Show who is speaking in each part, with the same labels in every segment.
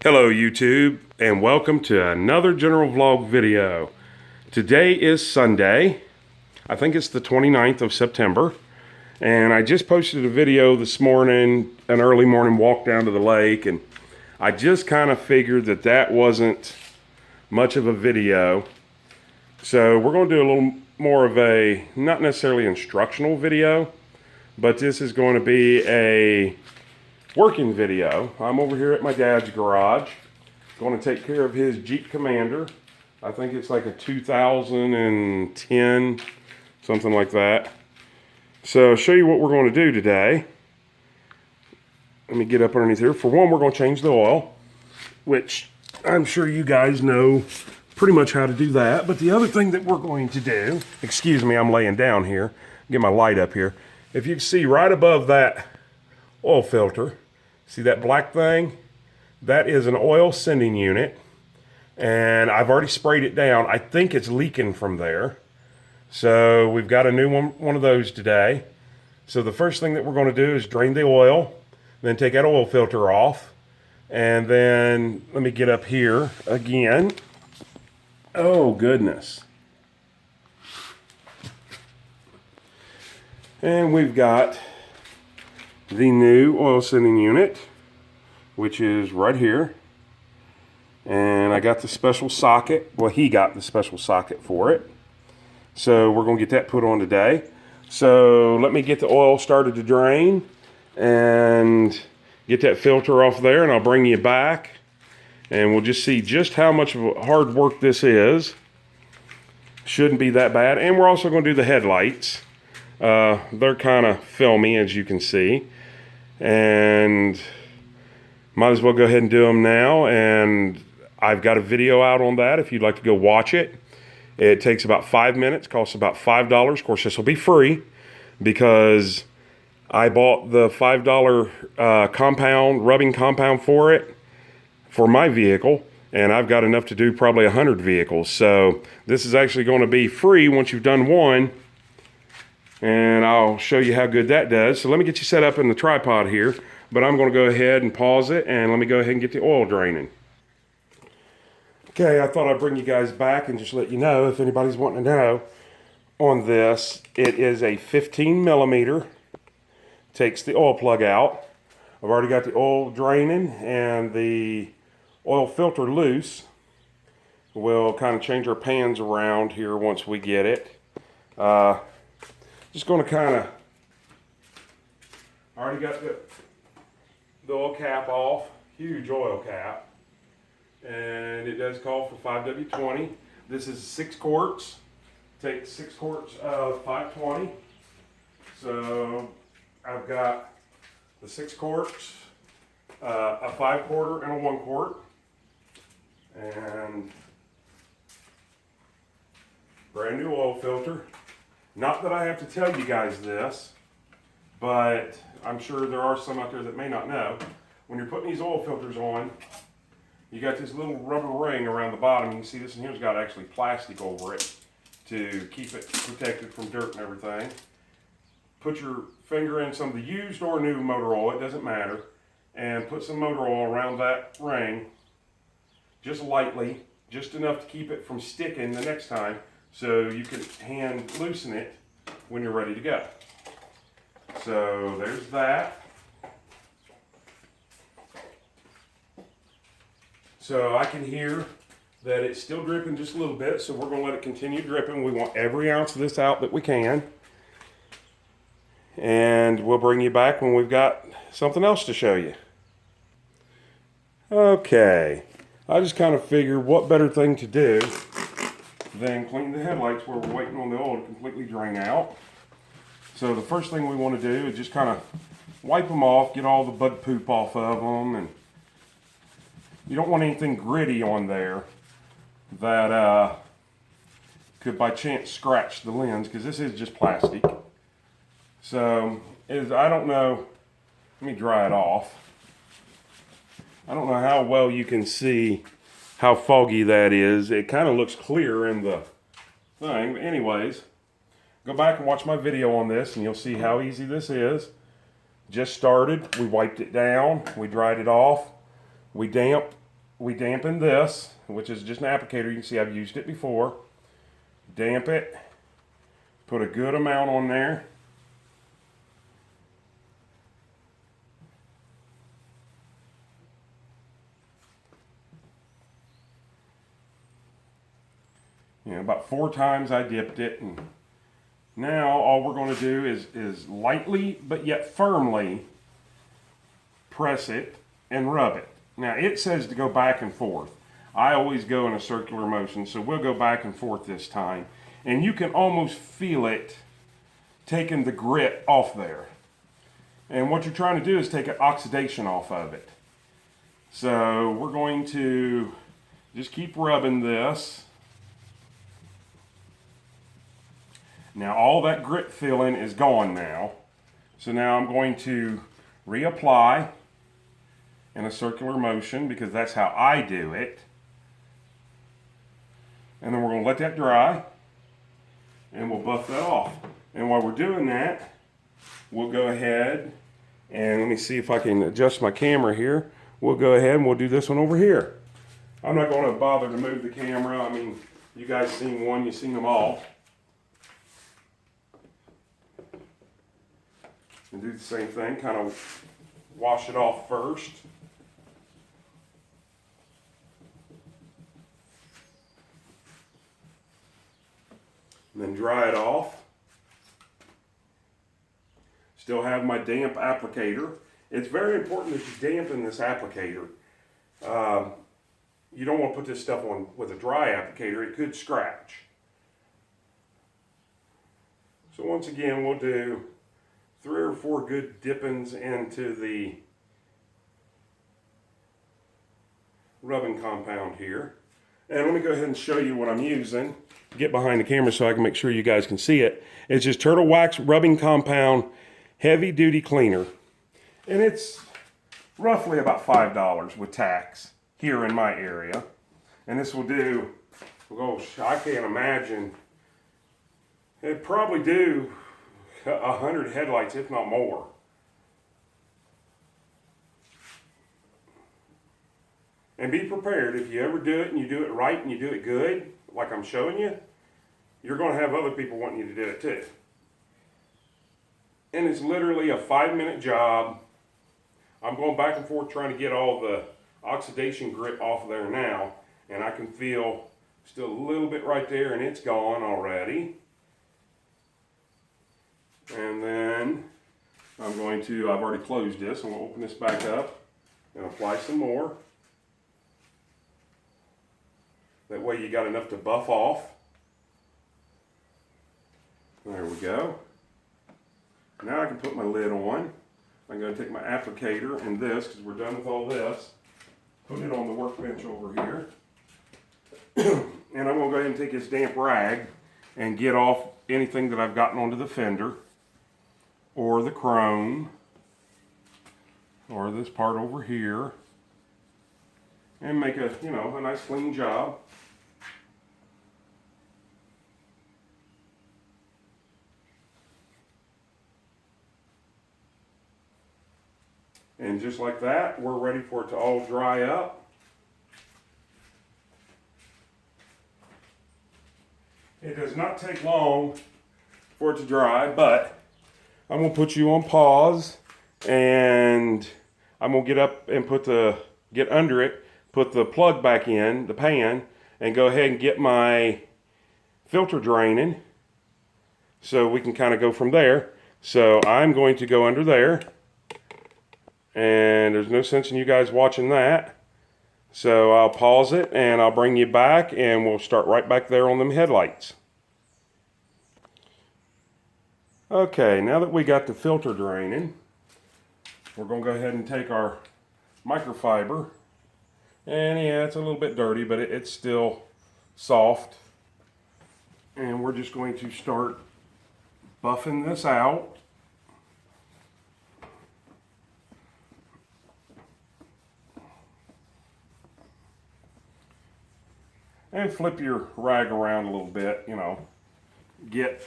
Speaker 1: Hello YouTube, and welcome to another general vlog video. Today is Sunday. I think it's the 29th of September, and I just posted a video this morning, an early morning walk down to the lake, and I just kind of figured that that wasn't much of a video. So we're going to do a little more of a, not necessarily instructional video, but this is going to be a working video. I'm over here at my dad's garage, going to take care of his Jeep Commander. I think it's like a 2010, something like that. So I'll show you what we're going to do today. Let me get up underneath here. For one, we're going to change the oil, which I'm sure you guys know pretty much how to do that. But the other thing that we're going to do, excuse me, I'm laying down here, get my light up here. If you can see right above that oil filter, see that black thing? That is an oil sending unit, and I've already sprayed it down. I think it's leaking from there. So we've got a new one of those today. So the first thing that we're going to do is drain the oil, then take that oil filter off, and then let me get up here again. Oh goodness. And we've got the new oil sending unit, which is right here. And I got the special socket. Well, he got the special socket for it. So we're going to get that put on today. So let me get the oil started to drain and get that filter off there, and I'll bring you back. And we'll just see just how much of hard work this is. Shouldn't be that bad. And we're also going to do the headlights. They're kind of filmy, as you can see. And might as well go ahead and do them now. And I've got a video out on that if you'd like to go watch it. It takes about 5 minutes, costs about $5. Of course, this will be free because I bought the $5 rubbing compound for it for my vehicle, and I've got enough to do probably 100 vehicles. So this is actually going to be free once you've done one, and I'll show you how good that does. So let me get you set up in the tripod here, but I'm going to go ahead and pause it, and let me go ahead and get the oil draining. Okay, I thought I'd bring you guys back and just let you know, if anybody's wanting to know, on this, it is a 15 millimeter, takes the oil plug out. I've already got the oil draining and the oil filter loose. We'll kind of change our pans around here once we get it. Just going to kind of, already got the oil cap off, huge oil cap, and it does call for 5W20. This is 6 quarts, takes 6 quarts of 520. So I've got the 6 quarts, a 5 quarter and a 1 quart, and brand new oil filter. Not that I have to tell you guys this, but I'm sure there are some out there that may not know. When you're putting these oil filters on, you got this little rubber ring around the bottom. You can see this one here's got actually plastic over it to keep it protected from dirt and everything. Put your finger in some of the used or new motor oil, it doesn't matter, and put some motor oil around that ring, just lightly, just enough to keep it from sticking the next time, so you can hand loosen it when you're ready to go. So there's that. So I can hear that it's still dripping just a little bit, so we're going to let it continue dripping. We want every ounce of this out that we can. And we'll bring you back when we've got something else to show you. Okay, I just kind of figured what better thing to do than clean the headlights while we're waiting on the oil to completely drain out. So the first thing we want to do is just kind of wipe them off, get all the bug poop off of them, and you don't want anything gritty on there that could by chance scratch the lens, because this is just plastic. So I don't know, let me dry it off. I don't know how well you can see how foggy that is. It kind of looks clear in the thing. But anyways, go back and watch my video on this and you'll see how easy this is. Just started, we wiped it down, we dried it off, we we dampen this, which is just an applicator. You can see I've used it before. Damp it. Put a good amount on there. You know, about 4 times I dipped it, and now all we're going to do is lightly but yet firmly press it and rub it. Now it says to go back and forth. I always go in a circular motion, so we'll go back and forth this time. And you can almost feel it taking the grit off there. And what you're trying to do is take an oxidation off of it. So we're going to just keep rubbing this. Now all that grit filling is gone now. So now I'm going to reapply in a circular motion because that's how I do it. And then we're going to let that dry and we'll buff that off. And while we're doing that, we'll go ahead and let me see if I can adjust my camera here. We'll go ahead and we'll do this one over here. I'm not going to bother to move the camera. I mean, you guys seen one, you've seen them all. And do the same thing, kind of wash it off first. And then dry it off. Still have my damp applicator. It's very important that you dampen this applicator. You don't want to put this stuff on with a dry applicator. It could scratch. So once again, we'll do 3 or 4 good dippings into the rubbing compound here. And let me go ahead and show you what I'm using. Get behind the camera so I can make sure you guys can see it. It's just Turtle Wax Rubbing Compound Heavy Duty Cleaner. And it's roughly about $5 with tax here in my area. And this will do, gosh, I can't imagine. It'd probably do 100 headlights, if not more. And be prepared, if you ever do it and you do it right and you do it good, like I'm showing you, you're going to have other people wanting you to do it too. And it's literally a 5-minute job. I'm going back and forth trying to get all the oxidation grit off of there now, and I can feel still a little bit right there, and it's gone already. And then I'm going to, I've already closed this, I'm going to open this back up and apply some more. That way you got enough to buff off. There we go. Now I can put my lid on. I'm going to take my applicator and this, because we're done with all this, put it on the workbench over here. And I'm going to go ahead and take this damp rag and get off anything that I've gotten onto the fender, or the chrome, or this part over here, and make a, you know, a nice clean job. And just like that, we're ready for it to all dry up. It does not take long for it to dry, but I'm going to put you on pause, and I'm going to get up and get under it, put the plug back in the pan, and go ahead and get my filter draining so we can kind of go from there. So I'm going to go under there, and there's no sense in you guys watching that. So I'll pause it and I'll bring you back, and we'll start right back there on them headlights. Okay, now that we got the filter draining, we're going to go ahead and take our microfiber, and yeah, it's a little bit dirty, but it's still soft. And we're just going to start buffing this out. And flip your rag around a little bit, you know, get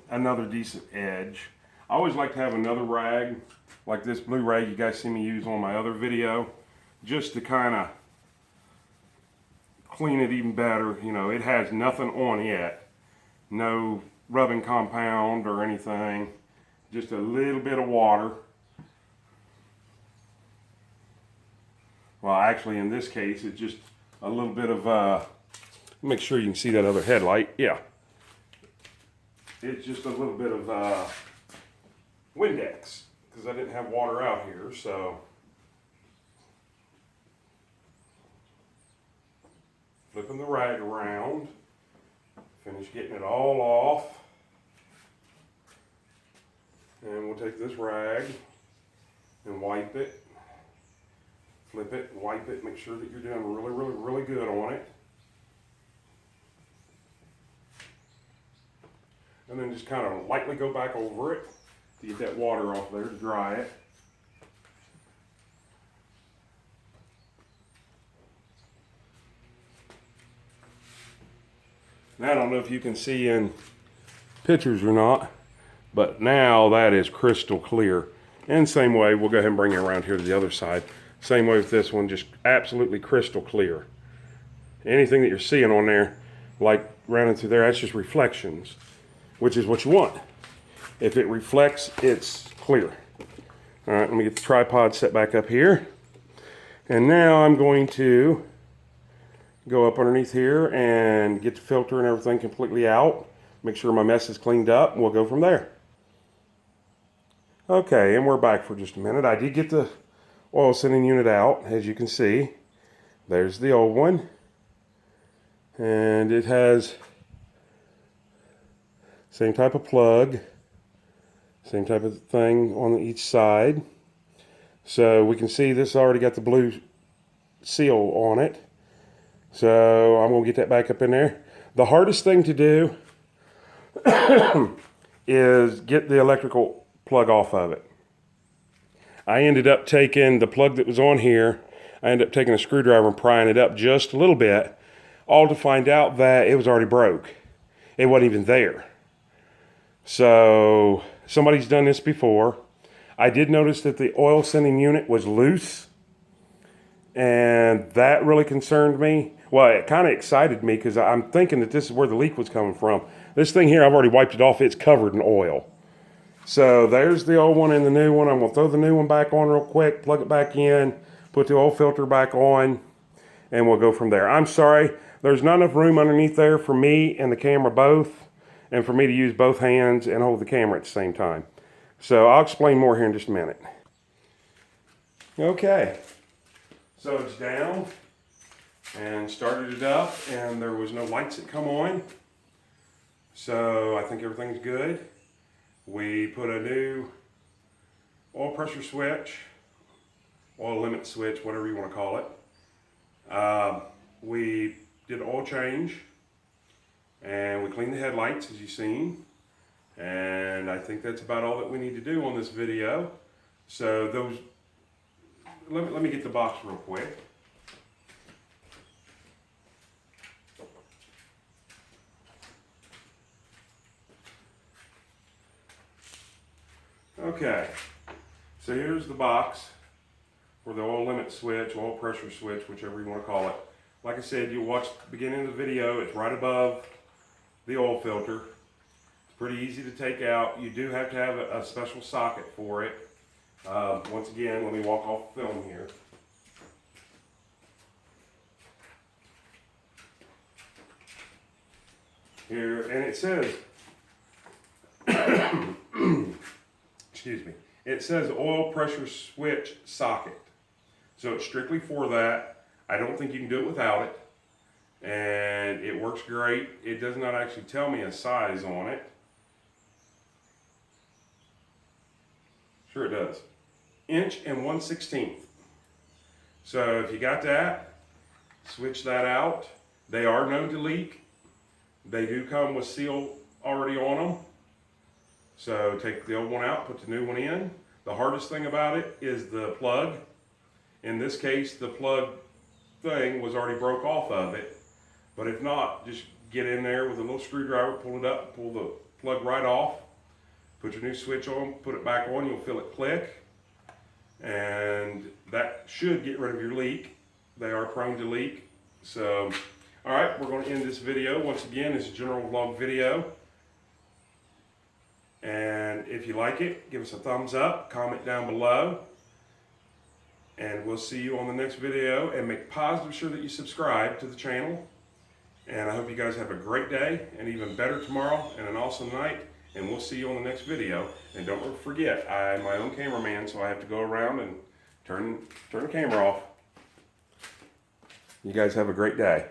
Speaker 1: another decent edge. I always like to have another rag, like this blue rag you guys see me use on my other video, just to kind of clean it even better. You know, it has nothing on it. No rubbing compound or anything. Just a little bit of water. Well, actually, in this case, it's just a little bit of, make sure you can see that other headlight. Yeah. It's just a little bit of Windex, because I didn't have water out here, so. Flipping the rag around. Finish getting it all off. And we'll take this rag and wipe it. Flip it, wipe it, make sure that you're doing really, really, really good on it. And then just kind of lightly go back over it to get that water off there to dry it. Now I don't know if you can see in pictures or not, but now that is crystal clear. And same way, we'll go ahead and bring it around here to the other side. Same way with this one, just absolutely crystal clear. Anything that you're seeing on there, like running through there, that's just reflections, which is what you want. If it reflects, it's clear. All right, let me get the tripod set back up here. And now I'm going to go up underneath here and get the filter and everything completely out. Make sure my mess is cleaned up, and we'll go from there. Okay, and we're back for just a minute. I did get the oil sending unit out, as you can see. There's the old one. And it has same type of plug, same type of thing on each side. So we can see this already got the blue seal on it. So I'm going to get that back up in there. The hardest thing to do is get the electrical plug off of it. I ended up taking the plug that was on here, I ended up taking a screwdriver and prying it up just a little bit, all to find out that it was already broke. It wasn't even there. So somebody's done this before. I did notice that the oil sending unit was loose, and that really concerned me. Well, it kind of excited me because I'm thinking that this is where the leak was coming from. This thing here, I've already wiped it off. It's covered in oil. So there's the old one and the new one. I'm going to throw the new one back on real quick, plug it back in, put the oil filter back on, and we'll go from there. I'm sorry, there's not enough room underneath there for me and the camera both, and for me to use both hands and hold the camera at the same time. So I'll explain more here in just a minute. Okay, so it's down and started it up, and there was no lights that come on. So I think everything's good. We put a new oil pressure switch, oil limit switch, whatever you want to call it. We did oil change, and we cleaned the headlights, as you've seen. And I think that's about all that we need to do on this video. So those, let me get the box real quick. Okay, so here's the box for the oil limit switch, oil pressure switch, whichever you want to call it. Like I said, you'll watch the beginning of the video. It's right above the oil filter. It's pretty easy to take out. You do have to have a special socket for it. Once again, let me walk off film here. Here, and it says, excuse me, it says oil pressure switch socket. So it's strictly for that. I don't think you can do it without it. And it works great. It does not actually tell me a size on it. Sure it does. 1/16". So if you got that, switch that out. They are known to leak. They do come with seal already on them. So take the old one out, put the new one in. The hardest thing about it is the plug. In this case, the plug thing was already broke off of it. But if not, just get in there with a little screwdriver, pull it up, pull the plug right off, put your new switch on, put it back on, you'll feel it click. And that should get rid of your leak. They are prone to leak. So All right, we're going to end this video. Once again, it's a general vlog video. And if you like it, give us a thumbs up, comment down below. And we'll see you on the next video. And make positive sure that you subscribe to the channel. And I hope you guys have a great day, and even better tomorrow, and an awesome night. And we'll see you on the next video. And don't forget, I'm my own cameraman, so I have to go around and turn the camera off. You guys have a great day.